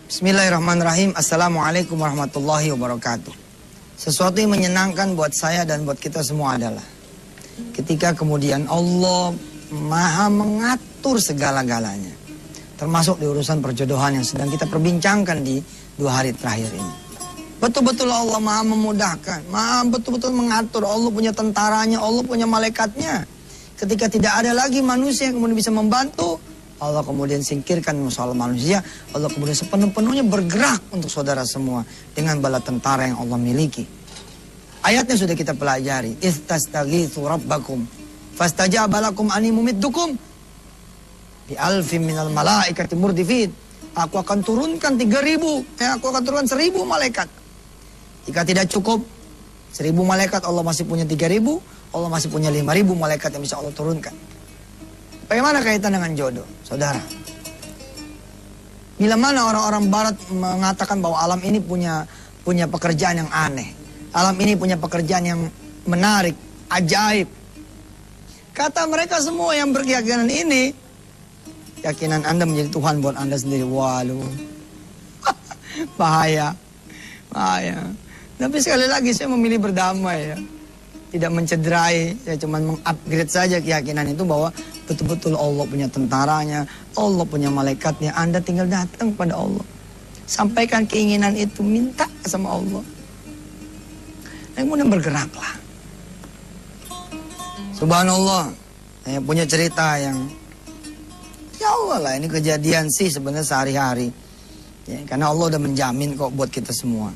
Bismillahirrahmanirrahim. Assalamualaikum warahmatullahi wabarakatuh. Sesuatu yang menyenangkan buat saya dan buat kita semua adalah ketika kemudian Allah Maha mengatur segala-galanya, termasuk di urusan perjodohan yang sedang kita perbincangkan di 2 hari terakhir ini. Betul-betul Allah Maha memudahkan, Maha betul-betul mengatur. Allah punya tentaranya, Allah punya malaikatnya. Ketika tidak ada lagi manusia yang kemudian bisa membantu, Allah kemudian singkirkan masalah manusia. Allah kemudian sepenuh-penuhnya bergerak untuk saudara semua dengan bala tentara yang Allah miliki. Ayatnya sudah kita pelajari. Istastaghitsu rabbakum fastajaba lakum anni mumiddukum bi alfin minal malaikati murdifin. Aku akan turunkan 3.000, aku akan turunkan 1.000 malaikat. Jika tidak cukup 1.000 malaikat, Allah masih punya 3.000, Allah masih punya 5.000 malaikat yang bisa Allah turunkan. Bagaimana kaitan dengan jodoh, saudara? Bila mana orang-orang barat mengatakan bahwa alam ini punya pekerjaan yang aneh. Alam ini punya pekerjaan yang menarik, ajaib. Kata mereka semua yang berkeyakinan ini, keyakinan Anda menjadi Tuhan buat Anda sendiri. Waduh, bahaya, bahaya. Tapi sekali lagi saya memilih berdamai ya. Tidak mencederai, saya cuma mengupgrade saja keyakinan itu bahwa betul-betul Allah punya tentaranya, Allah punya malaikatnya. Anda tinggal datang pada Allah, sampaikan keinginan itu, minta sama Allah, dan kemudian bergeraklah. Subhanallah, saya punya cerita yang ya Allah lah, ini kejadian sih sebenarnya sehari-hari ya, karena Allah udah menjamin kok buat kita semua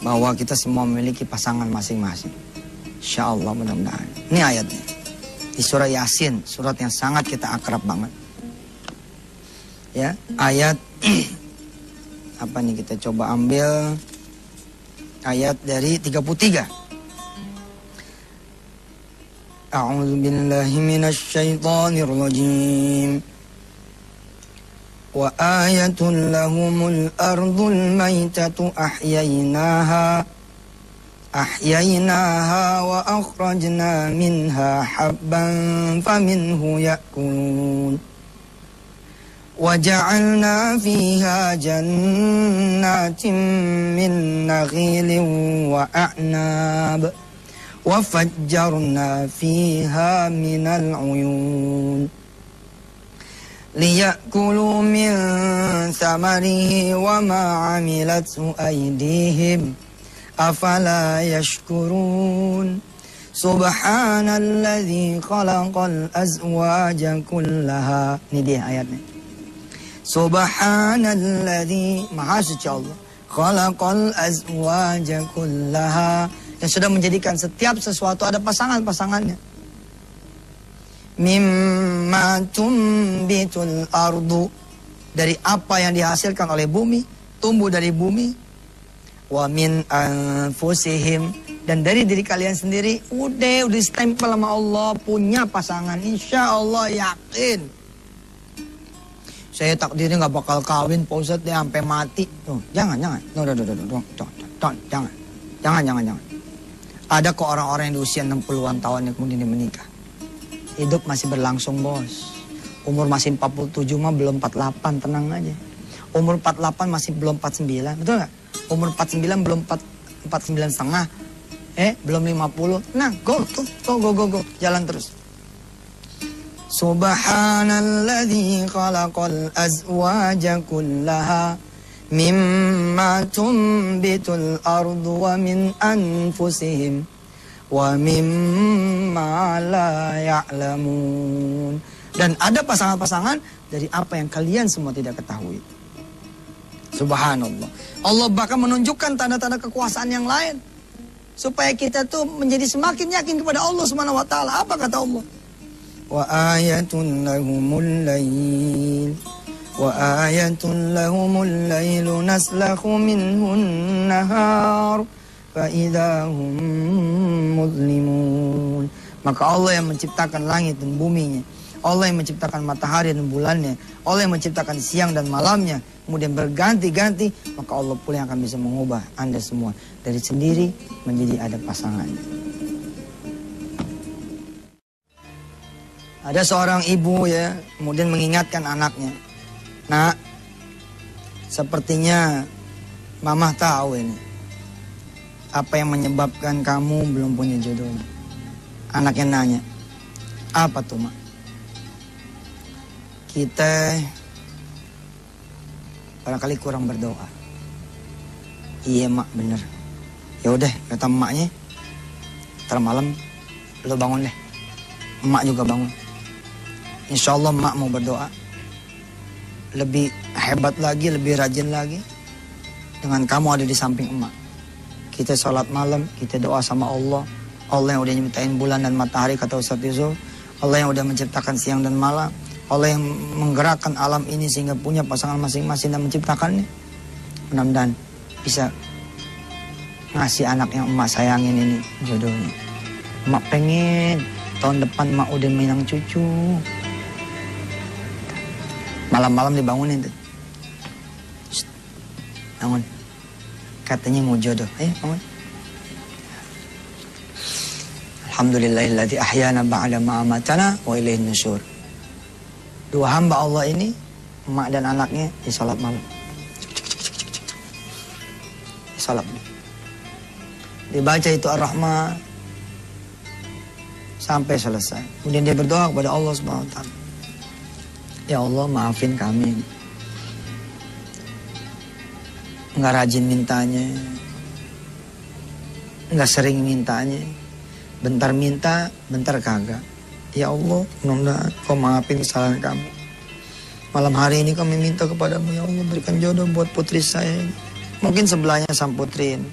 bahwa kita semua memiliki pasangan masing-masing. Insya Allah, mudah-mudahan. Ini ayatnya di surah Yasin, surat yang sangat kita akrab banget. Ya, ayat apa nih, kita coba ambil ayat dari 33. A'udzu billahi minasy syaithanir rajim. Wa ayatun lahumul ardul maitatu أحييناها وأخرجنا منها حبا فمنه يأكلون وجعلنا فيها جنات من نخيل وأعناب وفجرنا فيها من العيون ليأكلوا من ثمره وما عملته أيديهم أفلا يشكرون سبحان الذي خلق الأزواج كلها. Ini dia ayatnya. Subhanalladzi, maha suci Allah, khalaqal azwaja kullaha, yang sudah menjadikan setiap sesuatu ada pasangan-pasangannya. Mimma tumbitul ardu, dari apa yang dihasilkan oleh bumi, tumbuh dari bumi. Wa min anfusihim, dan dari diri kalian sendiri. Udah stempel sama Allah, punya pasangan. Insya Allah, yakin. Saya takdirnya gak bakal kawin Pak Ustadz deh sampai mati. Tuh, jangan. Jangan. Ada kok orang-orang yang di usia 60-an tahun yang kemudian menikah. Hidup masih berlangsung, bos. Umur masih 47 mah belum 48, tenang aja. Umur 48 masih belum 49, betul gak? Umur 49 belum 49 setengah, belum 50. Nah, go, jalan terus. Subhanalladzi khalaqal azwaja kullaha mimma tumbitul ardu wa min anfusihim wa mimma la ya'lamun. Dan ada pasangan-pasangan dari apa yang kalian semua tidak ketahui. Subhanallah. Allah bahkan menunjukkan tanda-tanda kekuasaan yang lain supaya kita tuh menjadi semakin yakin kepada Allah Subhanahu wa taala. Apa kata Allah? Wa ayatun lahumul lail naslakhu minhun nahar fa idahum muzlimun. Maka Allah yang menciptakan langit dan buminya, Allah yang menciptakan matahari dan bulannya, Allah yang menciptakan siang dan malamnya, kemudian berganti-ganti, maka Allah pula yang akan bisa mengubah Anda semua dari sendiri menjadi ada pasangannya. Ada seorang ibu ya, kemudian mengingatkan anaknya, Nak, sepertinya Mama tahu ini. Apa yang menyebabkan kamu belum punya jodoh? Anaknya nanya, apa tuh Mak? Kita barangkali kurang berdoa. Iya Mak, bener. Ya udah, kata emaknya, ntar malam lo bangun deh. Emak juga bangun. Insya Allah emak mau berdoa. Lebih hebat lagi, lebih rajin lagi. Dengan kamu ada di samping emak. Kita sholat malam, kita doa sama Allah. Allah yang udah nyiptain bulan dan matahari, kata Ustaz Yusuf. Allah yang udah menciptakan siang dan malam. Allah yang menggerakkan alam ini sehingga punya pasangan masing-masing dan menciptakannya. Mudah-mudahan bisa ngasih anak yang emak sayangin ini jodohnya. Emak pengen tahun depan emak udah minang cucu. Malam-malam dibangunin tuh. Shh, bangun. Katanya mau jodoh. Bangun. Alhamdulillahilladzi ahyana ba'da ma amatana wa ilaihin nusyur. Dua hamba Allah ini, emak dan anaknya, di salat malam. Di salat. Dibaca itu Ar-Rahman sampai selesai. Kemudian dia berdoa kepada Allah Subhanahu wa taala. Ya Allah, maafin kami. Nggak rajin mintanya. Nggak sering mintanya. Bentar minta, bentar kagak. Ya Allah, mudah-mudahan Kau maafin kesalahan kami. Malam hari ini kami minta kepadamu, ya Allah, berikan jodoh buat putri saya. Mungkin sebelahnya sang putri ini.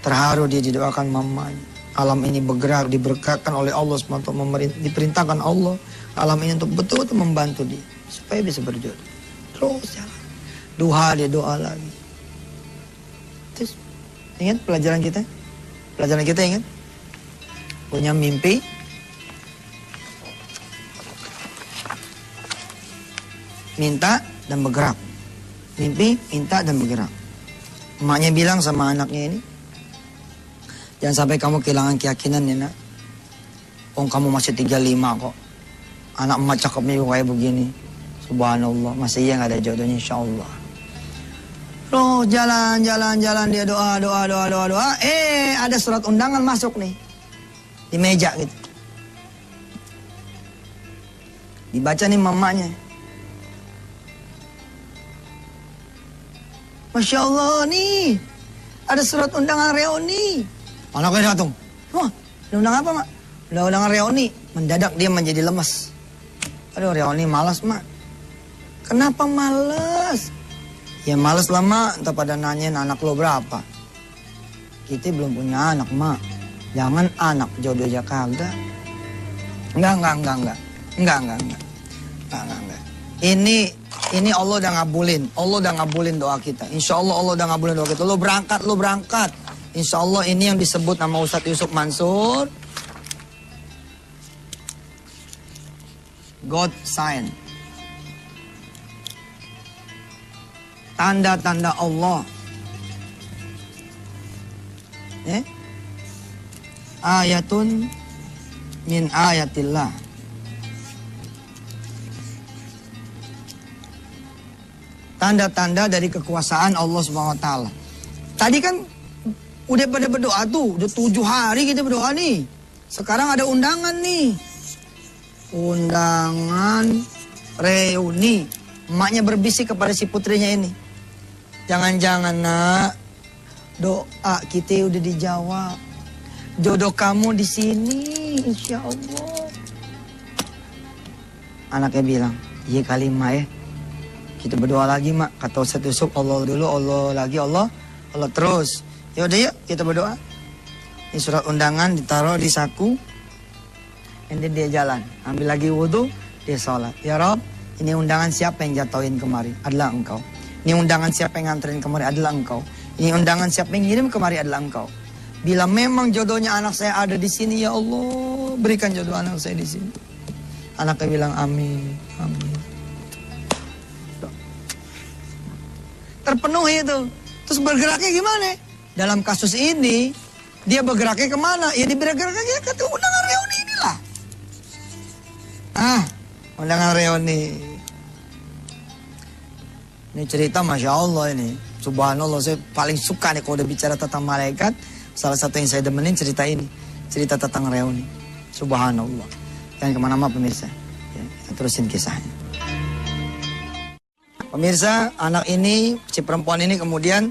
Terharu dia didoakan mamanya. Alam ini bergerak, diberkatkan oleh Allah SWT. Diperintahkan Allah alam ini untuk betul-betul membantu dia. Supaya bisa berjodoh. Terus jalan. Duha dia doa lagi. Terus, ingat pelajaran kita? Pelajaran kita ingat? Punya mimpi. Minta dan bergerak. Mimpi, minta dan bergerak. Emaknya bilang sama anaknya ini, jangan sampai kamu kehilangan keyakinan ya nak. Kamu masih 35 kok. Anak emak cakepnya juga kayak begini. Subhanallah, masih iya gak ada jodohnya insyaAllah. Loh, jalan dia doa. Ada surat undangan masuk nih. Di meja gitu. Dibaca nih mamanya. Masya Allah nih, ada surat undangan reuni. Anaknya datang. Wah, undangan apa mak? Undangan reuni. Mendadak dia menjadi lemas. Aduh, reuni malas mak. Kenapa malas? Ya males lah mak, entah pada nanyain anak lo berapa. Kita belum punya anak mak. Jangan anak, jodoh aja kagak. Enggak. Ini Allah udah ngabulin. Allah udah ngabulin doa kita. Insya Allah Allah udah ngabulin doa kita. Lo berangkat. Insya Allah ini yang disebut nama Ustadz Yusuf Mansur. God sign. Tanda-tanda Allah. Ayatun min ayatillah. Tanda-tanda dari kekuasaan Allah Subhanahu wa taala. Tadi kan udah pada berdoa tuh, udah 7 hari kita berdoa nih. Sekarang ada undangan nih. Undangan reuni. Emaknya berbisik kepada si putrinya ini. Jangan-jangan nak, doa kita udah dijawab. Jodoh kamu di sini, insya Allah. Anaknya bilang, iya kali mak ya. Kita berdoa lagi mak. Kata Ustaz Yusuf, Allah dulu, Allah lagi, Allah terus. Ya udah yuk kita berdoa. Ini surat undangan ditaruh di saku. Nanti dia jalan, ambil lagi wudhu, dia sholat. Ya Rob, ini undangan siapa yang jatuhin kemari? Adalah engkau. Ini undangan siapa yang nganterin kemari? Adalah engkau. Ini undangan siapa yang ngirim kemari? Adalah engkau. Bila memang jodohnya anak saya ada di sini, ya Allah, berikan jodoh anak saya di sini. Anaknya bilang amin, amin. Terpenuhi itu. Terus bergeraknya gimana? Dalam kasus ini, dia bergeraknya kemana? Ya bergeraknya ke undangan reuni inilah. Undangan reuni. Ini cerita Masya Allah ini. Subhanallah, saya paling suka nih kalau udah bicara tentang malaikat. Salah satu yang saya demenin cerita ini. Cerita tentang reuni. Subhanallah. Jangan kemana-mana pemirsa. Ya, kita terusin kisahnya. Pemirsa, anak ini, si perempuan ini kemudian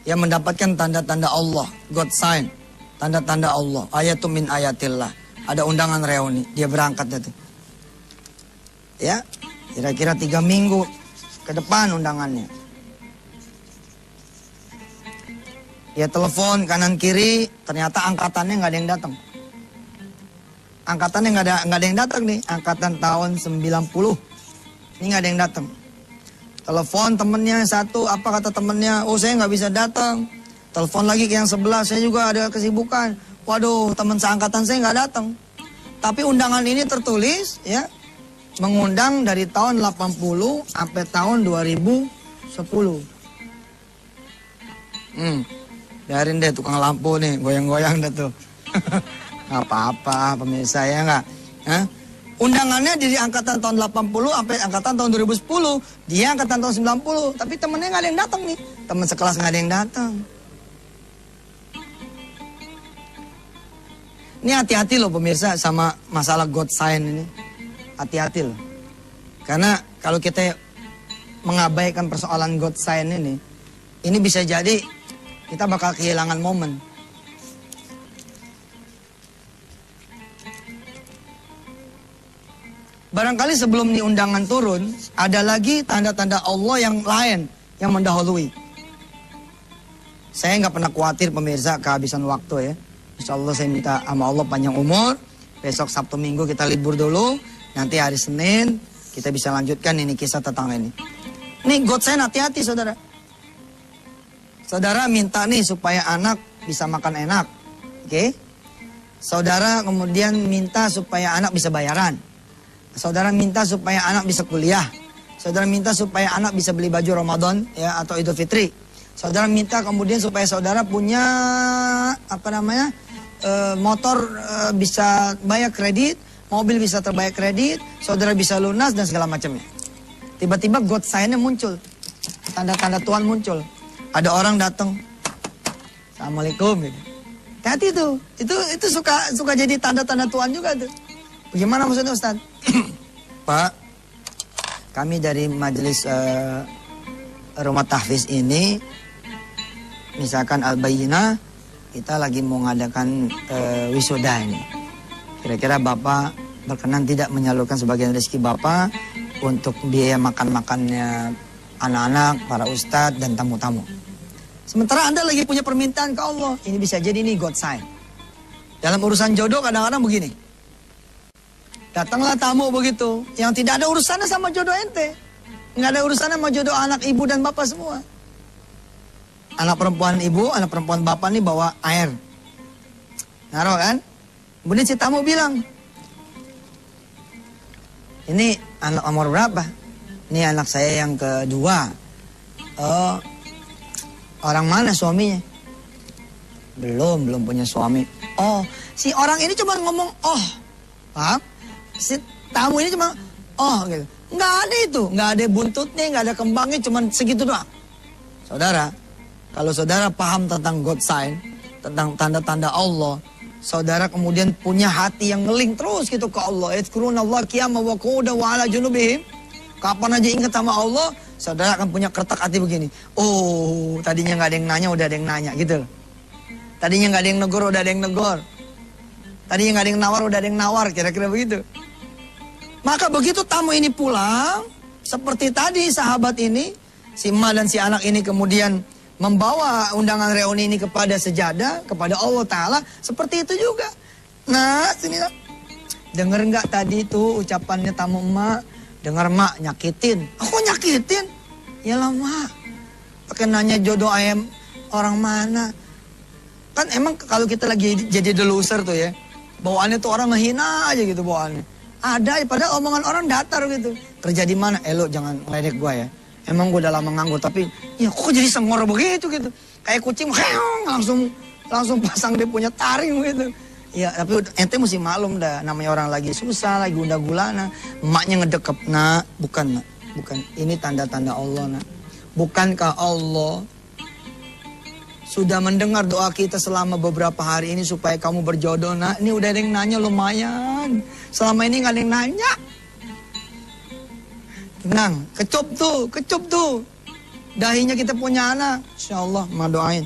yang mendapatkan tanda-tanda Allah. God sign. Tanda-tanda Allah. Ayatum min ayatillah. Ada undangan reuni. Dia berangkat itu. Ya, kira-kira 3 minggu ke depan undangannya. Ya telepon kanan kiri, ternyata angkatannya nggak ada yang datang. Angkatannya nggak ada yang datang nih, angkatan tahun 90. Ini nggak ada yang datang. Telepon temennya satu, apa kata temennya? Oh saya nggak bisa datang. Telepon lagi ke yang sebelah, saya juga ada kesibukan. Waduh, teman seangkatan saya nggak datang. Tapi undangan ini tertulis, ya, mengundang dari tahun 80 sampai tahun 2010. Biarin deh tukang lampu nih, goyang-goyang dah tuh. Gak apa-apa pemirsa ya nggak? Undangannya dari angkatan tahun 80 sampai angkatan tahun 2010. Dia angkatan tahun 90. Tapi temennya nggak ada yang datang nih. Temen sekelas nggak ada yang datang. Ini hati-hati loh pemirsa sama masalah God sign ini. Hati-hati loh. Karena kalau kita mengabaikan persoalan God sign ini bisa jadi kita bakal kehilangan momen. Barangkali sebelum ini undangan turun, ada lagi tanda-tanda Allah yang lain yang mendahului. Saya nggak pernah khawatir pemirsa kehabisan waktu ya. Insya Allah saya minta sama Allah panjang umur. Besok Sabtu Minggu kita libur dulu. Nanti hari Senin kita bisa lanjutkan ini kisah tentang ini. Nih God sign, hati-hati saudara. Saudara minta nih supaya anak bisa makan enak. Oke? Saudara kemudian minta supaya anak bisa bayaran. Saudara minta supaya anak bisa kuliah. Saudara minta supaya anak bisa beli baju Ramadan ya atau Idul Fitri. Saudara minta kemudian supaya saudara punya motor bisa bayar kredit, mobil bisa terbayar kredit, saudara bisa lunas dan segala macamnya. Tiba-tiba God sign-nya muncul. Tanda-tanda Tuhan muncul. Ada orang datang. Assalamualaikum gitu. Hati tuh. Itu suka jadi tanda-tanda Tuhan juga tuh. Bagaimana maksudnya Ustaz? Pak, kami dari majelis rumah tahfiz ini, misalkan Al-Bayyinah, kita lagi mau ngadakan wisuda ini. Kira-kira Bapak berkenan tidak menyalurkan sebagian rezeki Bapak untuk biaya makan-makannya anak-anak, para ustadz dan tamu-tamu. Sementara Anda lagi punya permintaan ke Allah. Ini bisa jadi nih God sign. Dalam urusan jodoh kadang-kadang begini. Datanglah tamu begitu. Yang tidak ada urusannya sama jodoh ente. Nggak ada urusannya sama jodoh anak ibu dan bapak semua. Anak perempuan ibu, anak perempuan bapak nih bawa air. Naruh kan? Kemudian si tamu bilang. Ini anak nomor berapa? Ini anak saya yang kedua. Oh, orang mana suaminya? Belum punya suami. Oh, si orang ini cuma ngomong oh. Paham? Si tamu ini cuma oh gitu. Nggak ada itu, nggak ada buntutnya, nggak ada kembangnya, cuma segitu doang. Saudara, kalau saudara paham tentang God sign, tentang tanda-tanda Allah, saudara kemudian punya hati yang ngeling terus gitu ke Allah. Yadhkurunallaha qiyaman wa qu'udan wa 'ala junubihim. Kapan aja ingat sama Allah, saudara akan punya keretak hati begini. Oh, tadinya nggak ada yang nanya, udah ada yang nanya gitu loh. Tadinya nggak ada yang negor, udah ada yang negor. Tadinya nggak ada yang nawar, udah ada yang nawar, kira-kira begitu. Maka begitu tamu ini pulang, seperti tadi sahabat ini, si Ma dan si anak ini kemudian membawa undangan reuni ini kepada sejadah, kepada Allah Ta'ala, seperti itu juga. Nah, sini denger nggak tadi itu ucapannya tamu emak? Dengar mak nyakitin. Aku nyakitin? Yalah mak. Pakai nanya jodoh ayam orang mana? Kan emang kalau kita lagi jadi deluser tuh ya, bawaannya tuh orang ngehina aja gitu bawaannya. Ada, padahal omongan orang datar gitu. Kerja di mana? Lo jangan ngeledek gua ya. Emang gua udah lama nganggur, tapi ya kok jadi sengor begitu gitu. Kayak kucing, langsung pasang dia punya taring gitu. Ya, tapi ente mesti maklum dah, namanya orang lagi susah, lagi gundah gulana. Emaknya ngedekep, nak, bukan nak, bukan. Ini tanda-tanda Allah nak. Bukankah Allah sudah mendengar doa kita selama beberapa hari ini supaya kamu berjodoh? Nah, ini udah ada yang nanya lumayan. Selama ini gak ada yang nanya. Tenang, kecup tuh. Dahinya kita punya anak. Insya Allah, ma doain.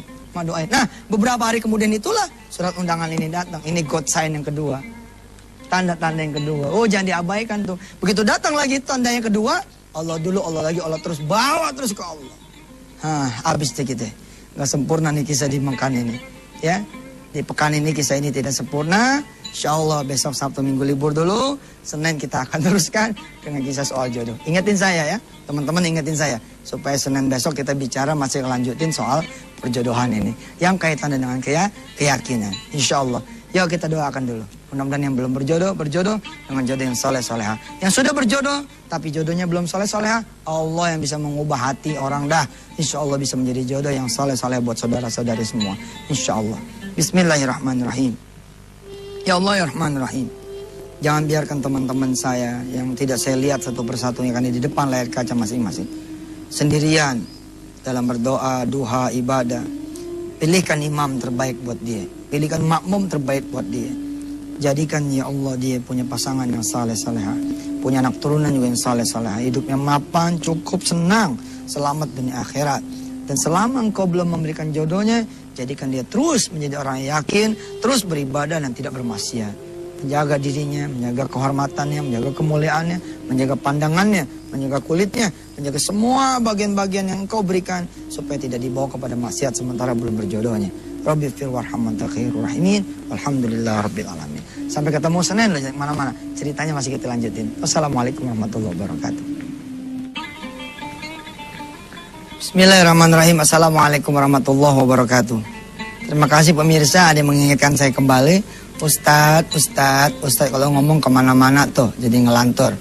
Nah, beberapa hari kemudian itulah surat undangan ini datang. Ini God sign yang kedua. Tanda-tanda yang kedua. Oh, jangan diabaikan tuh. Begitu datang lagi tanda yang kedua, Allah dulu, Allah lagi, Allah terus. Bawa terus ke Allah. Habis deh kita. Gak sempurna nih kisah di Mekan ini. Ya, di pekan ini kisah ini tidak sempurna. Insya Allah besok Sabtu Minggu libur dulu. Senin kita akan teruskan dengan kisah soal jodoh. Ingetin saya ya, teman-teman ingetin saya. Supaya Senin besok kita bicara masih lanjutin soal perjodohan ini. Yang kaitan dengan keyakinan. Insya Allah. Yuk kita doakan dulu. Mudah-mudahan yang belum berjodoh dengan jodoh yang soleh soleha. Yang sudah berjodoh tapi jodohnya belum soleh soleha, Allah yang bisa mengubah hati orang dah. Insya Allah bisa menjadi jodoh yang soleh soleha buat saudara-saudari semua. Insya Allah. Bismillahirrahmanirrahim. Ya Allah ya Rahman Rahim. Jangan biarkan teman-teman saya yang tidak saya lihat satu persatu yang ada di depan layar kaca masing-masing sendirian dalam berdoa, duha, ibadah. Pilihkan imam terbaik buat dia. Pilihkan makmum terbaik buat dia. Jadikan ya Allah dia punya pasangan yang saleh saleha, punya anak turunan juga yang saleh saleha, hidupnya mapan, cukup, senang, selamat dunia akhirat. Dan selama engkau belum memberikan jodohnya, jadikan dia terus menjadi orang yang yakin, terus beribadah dan tidak bermaksiat. Menjaga dirinya, menjaga kehormatannya, menjaga kemuliaannya, menjaga pandangannya, menjaga kulitnya, menjaga semua bagian-bagian yang engkau berikan supaya tidak dibawa kepada maksiat sementara belum berjodohnya. Rabbi fir warham anta khairur rahimin. Walhamdulillah rabbil alamin. Sampai ketemu Senin mana-mana. Ceritanya masih kita lanjutin. Wassalamualaikum warahmatullahi wabarakatuh. Bismillahirrahmanirrahim. Assalamualaikum warahmatullahi wabarakatuh. Terima kasih pemirsa, ada yang mengingatkan saya kembali. Ustadz kalau ngomong kemana-mana tuh jadi ngelantur.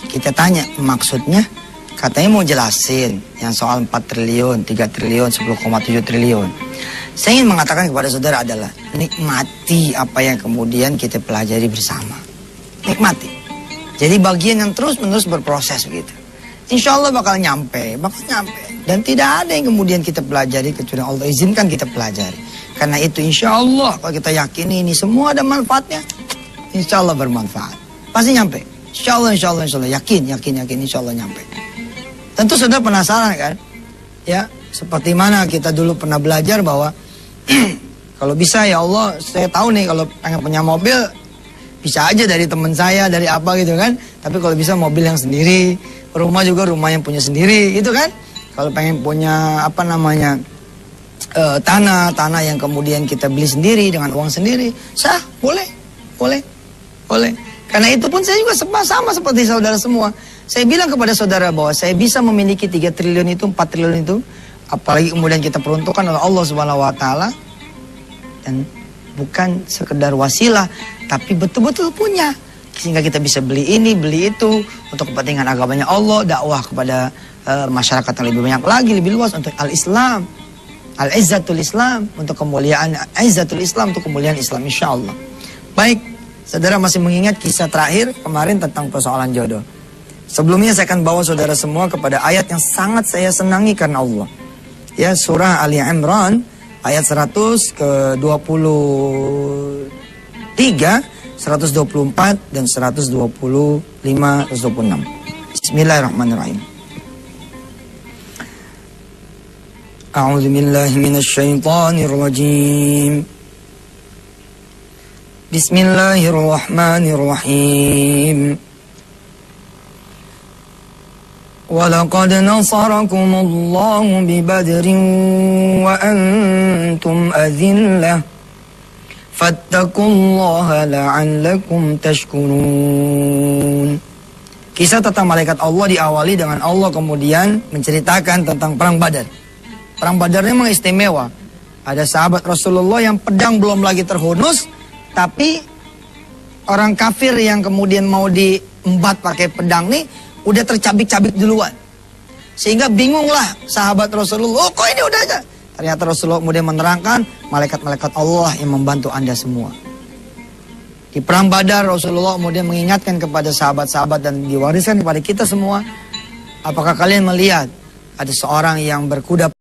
Kita tanya maksudnya, katanya mau jelasin yang soal 4 triliun, 3 triliun, 10,7 triliun. Saya ingin mengatakan kepada saudara adalah nikmati apa yang kemudian kita pelajari bersama. Nikmati. Jadi bagian yang terus-menerus berproses begitu. Insya Allah bakal nyampe. Dan tidak ada yang kemudian kita pelajari kecuali Allah izinkan kita pelajari. Karena itu insya Allah kalau kita yakini ini semua ada manfaatnya, insya Allah bermanfaat. Pasti nyampe. Insya Allah. Yakin insya Allah nyampe. Tentu sudah penasaran kan? Ya, seperti mana kita dulu pernah belajar bahwa kalau bisa ya Allah, saya tahu nih kalau pengen punya mobil bisa aja dari teman saya, dari apa gitu kan. Tapi kalau bisa mobil yang sendiri, rumah juga rumah yang punya sendiri gitu kan. Kalau pengen punya tanah yang kemudian kita beli sendiri dengan uang sendiri, sah, boleh. Karena itu pun saya juga sama seperti saudara semua. Saya bilang kepada saudara bahwa saya bisa memiliki 3 triliun itu, 4 triliun itu, apalagi kemudian kita peruntukkan oleh Allah Subhanahu wa taala dan bukan sekedar wasilah, tapi betul-betul punya. Sehingga kita bisa beli ini, beli itu untuk kepentingan agamanya Allah, dakwah kepada masyarakat yang lebih banyak lagi, lebih luas untuk al-Islam. Al-Izzatul Islam untuk kemuliaan Izzatul Islam untuk kemuliaan Islam insyaallah. Baik, saudara masih mengingat kisah terakhir kemarin tentang persoalan jodoh. Sebelumnya saya akan bawa saudara semua kepada ayat yang sangat saya senangi karena Allah. Ya, surah Ali Imran ayat 100 ke 23, 124 dan 125, 126. Bismillahirrahmanirrahim. A'udzu billahi minasy syaithanir rajim. Bismillahirrahmanirrahim. وَلَقَدْ نَصَرَكُمُ اللَّهُ بِبَدْرٍ وَأَنْتُمْ أَذِلَّةٌ فَاتَّقُوا اللَّهَ لَعَلَّكُمْ تَشْكُرُونَ. Kisah tentang malaikat Allah diawali dengan Allah kemudian menceritakan tentang perang Badar. Perang Badar memang istimewa. Ada sahabat Rasulullah yang pedang belum lagi terhunus, tapi orang kafir yang kemudian mau diembat pakai pedang nih udah tercabik-cabik duluan. Sehingga bingunglah sahabat Rasulullah, kok ini udah aja. Ternyata Rasulullah kemudian menerangkan, malaikat-malaikat Allah yang membantu anda semua. Di perang Badar Rasulullah kemudian mengingatkan kepada sahabat-sahabat dan diwariskan kepada kita semua. Apakah kalian melihat ada seorang yang berkuda